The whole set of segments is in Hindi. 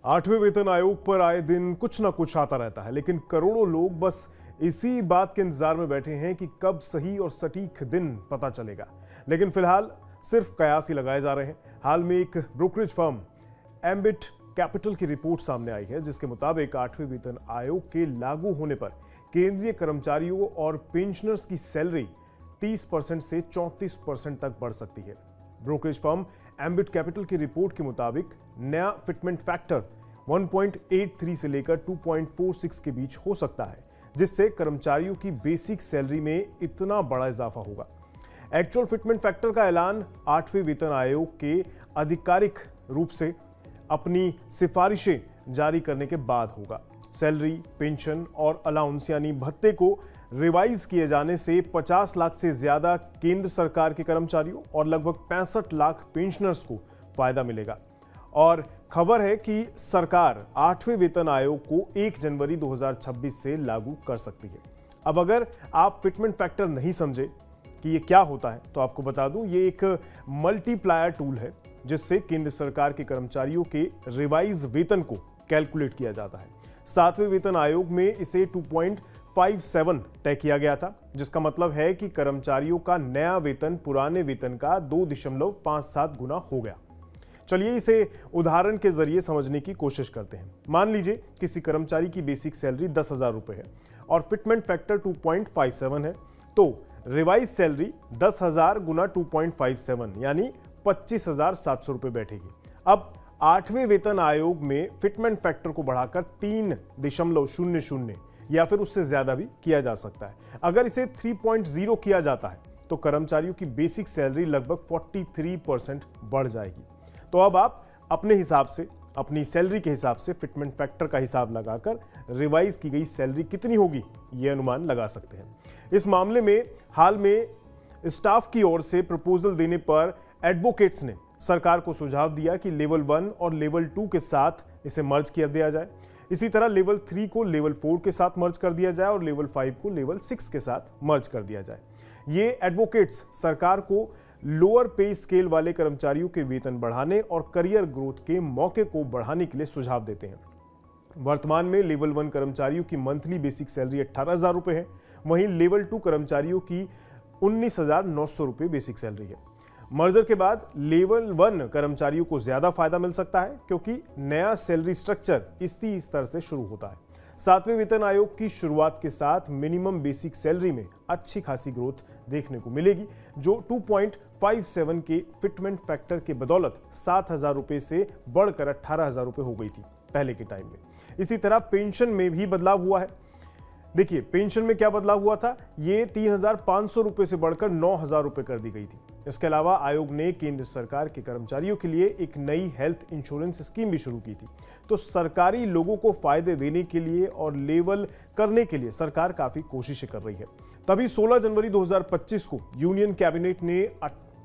आठवें वेतन आयोग पर आए दिन कुछ ना कुछ आता रहता है, लेकिन करोड़ों लोग बस इसी बात के इंतजार में बैठे हैं कि कब सही और सटीक दिन पता चलेगा। लेकिन फिलहाल सिर्फ कयास ही लगाए जा रहे हैं। हाल में एक ब्रोकरेज फर्म एम्बिट कैपिटल की रिपोर्ट सामने आई है, जिसके मुताबिक आठवें वेतन आयोग के लागू होने पर केंद्रीय कर्मचारियों और पेंशनर्स की सैलरी 30% से 34% तक बढ़ सकती है। ब्रोकरेज फर्म एम्बिट कैपिटल की रिपोर्ट के मुताबिक नया फिटमेंट फैक्टर 1.83 से लेकर 2.46 के बीच हो सकता है, जिससे कर्मचारियों की बेसिक सैलरी में इतना बड़ा इजाफा होगा। एक्चुअल फिटमेंट फैक्टर का ऐलान आठवें वेतन आयोग के आधिकारिक रूप से अपनी सिफारिशें जारी करने के बाद होगा। सैलरी, पेंशन और अलाउंस यानी भत्ते को रिवाइज किए जाने से 50 लाख से ज्यादा केंद्र सरकार के कर्मचारियों और लगभग 65 लाख पेंशनर्स को फायदा मिलेगा। और खबर है कि सरकार आठवें वेतन आयोग को 1 जनवरी 2026 से लागू कर सकती है। अब अगर आप फिटमेंट फैक्टर नहीं समझे कि ये क्या होता है, तो आपको बता दूं, ये एक मल्टीप्लायर टूल है जिससे केंद्र सरकार के कर्मचारियों के रिवाइज वेतन को कैलकुलेट किया जाता है। सातवें वेतन आयोग में इसे 2.57 तय किया गया था, जिसका मतलब है कि कर्मचारियों का नया वेतन पुराने वेतन का 2.57 गुना हो गया। चलिए इसे उदाहरण के जरिए समझने की कोशिश करते हैं। मान लीजिए किसी कर्मचारी की बेसिक सैलरी 10,000 रुपए है और फिटमेंट फैक्टर 2.57 है, तो रिवाइज सैलरी 10,000 गुना 2.57 यानी 25,700 रुपए बैठेगी। अब आठवें वेतन आयोग में फिटमेंट फैक्टर को बढ़ाकर 3.00 या फिर उससे ज्यादा भी किया जा सकता है। अगर इसे 3.0 किया जाता है तो कर्मचारियों की बेसिक सैलरी लगभग 43% बढ़ जाएगी। तो अब आप अपने हिसाब से, अपनी सैलरी के हिसाब से फिटमेंट फैक्टर का हिसाब लगाकर रिवाइज की गई सैलरी कितनी होगी यह अनुमान लगा सकते हैं। इस मामले में हाल में स्टाफ की ओर से प्रपोजल देने पर एडवोकेट्स ने सरकार को सुझाव दिया कि लेवल 1 और लेवल 2 के साथ इसे मर्ज कर दिया जाए। इसी तरह लेवल 3 को लेवल 4 के साथ मर्ज कर दिया जाए और लेवल 5 को लेवल 6 के साथ मर्ज कर दिया जाए। ये एडवोकेट्स सरकार को लोअर पे स्केल वाले कर्मचारियों के वेतन बढ़ाने और करियर ग्रोथ के मौके को बढ़ाने के लिए सुझाव देते हैं। वर्तमान में लेवल 1 कर्मचारियों की मंथली बेसिक सैलरी 18,000 रुपए है, वहीं लेवल 2 कर्मचारियों की 19,900 रुपए बेसिक सैलरी है। मर्जर के बाद लेवल 1 कर्मचारियों को ज्यादा फायदा मिल सकता है, क्योंकि नया सैलरी स्ट्रक्चर इसी स्तर से शुरू होता है। सातवें वेतन आयोग की शुरुआत के साथ मिनिमम बेसिक सैलरी में अच्छी खासी ग्रोथ देखने को मिलेगी, जो 2.57 के फिटमेंट फैक्टर के बदौलत 7,000 रुपए से बढ़कर 18,000 रुपए हो गई थी पहले के टाइम में। इसी तरह पेंशन में भी बदलाव हुआ है। देखिए पेंशन में क्या बदलाव हुआ था, ये 3,500 रुपए से बढ़कर 9,000 रुपए कर दी गई थी। इसके अलावा आयोग ने केंद्र सरकार के कर्मचारियों के लिए एक नई हेल्थ इंश्योरेंस स्कीम भी शुरू की थी। तो सरकारी लोगों को फायदे देने के लिए और लेवल करने के लिए सरकार काफी कोशिशें कर रही है। तभी 16 जनवरी 2025 को यूनियन कैबिनेट ने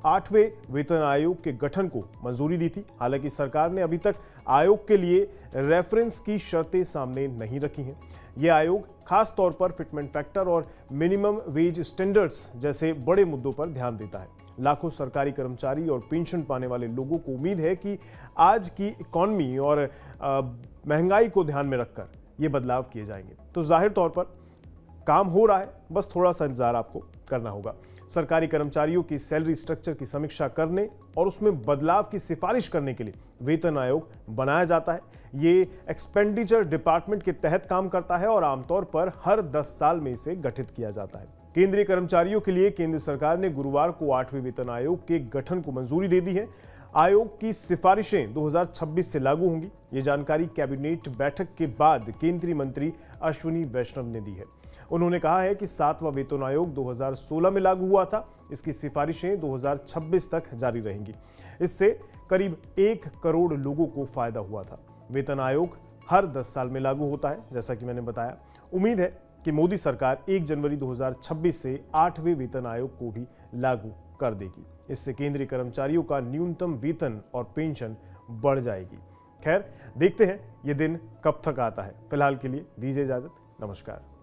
8वें वेतन आयोग के गठन को मंजूरी दी थी। हालांकि सरकार ने अभी तक आयोग के लिए रेफरेंस की शर्तें सामने नहीं रखी हैं। यह आयोग खास तौर पर फिटमेंट फैक्टर और मिनिमम वेज स्टैंडर्ड्स जैसे बड़े मुद्दों पर ध्यान देता है। लाखों सरकारी कर्मचारी और पेंशन पाने वाले लोगों को उम्मीद है कि आज की इकॉनमी और महंगाई को ध्यान में रखकर ये बदलाव किए जाएंगे। तो जाहिर तौर पर काम हो रहा है, बस थोड़ा सा इंतजार आपको करना होगा। सरकारी कर्मचारियों की सैलरी स्ट्रक्चर की समीक्षा करने और उसमें बदलाव की सिफारिश करने के लिए वेतन आयोग बनाया जाता है। ये एक्सपेंडिचर डिपार्टमेंट के तहत काम करता है और आमतौर पर हर 10 साल में इसे गठित किया जाता है। केंद्रीय कर्मचारियों के लिए केंद्र सरकार ने गुरुवार को 8वें वेतन आयोग के गठन को मंजूरी दे दी है। आयोग की सिफारिशें 2026 से लागू होंगी। ये जानकारी कैबिनेट बैठक के बाद केंद्रीय मंत्री अश्विनी वैष्णव ने दी है। उन्होंने कहा है कि 7वां वेतन आयोग 2016 में लागू हुआ था। इसकी सिफारिशें 2026 तक जारी रहेंगी। इससे करीब 1 करोड़ लोगों को फायदा हुआ था। वेतन आयोग हर 10 साल में लागू होता है, जैसा कि मैंने बताया। उम्मीद है कि मोदी सरकार 1 जनवरी 2026 से 8वें वेतन आयोग को भी लागू कर देगी। इससे केंद्रीय कर्मचारियों का न्यूनतम वेतन और पेंशन बढ़ जाएगी। खैर, देखते हैं ये दिन कब तक आता है। फिलहाल के लिए दीजिए इजाजत। नमस्कार।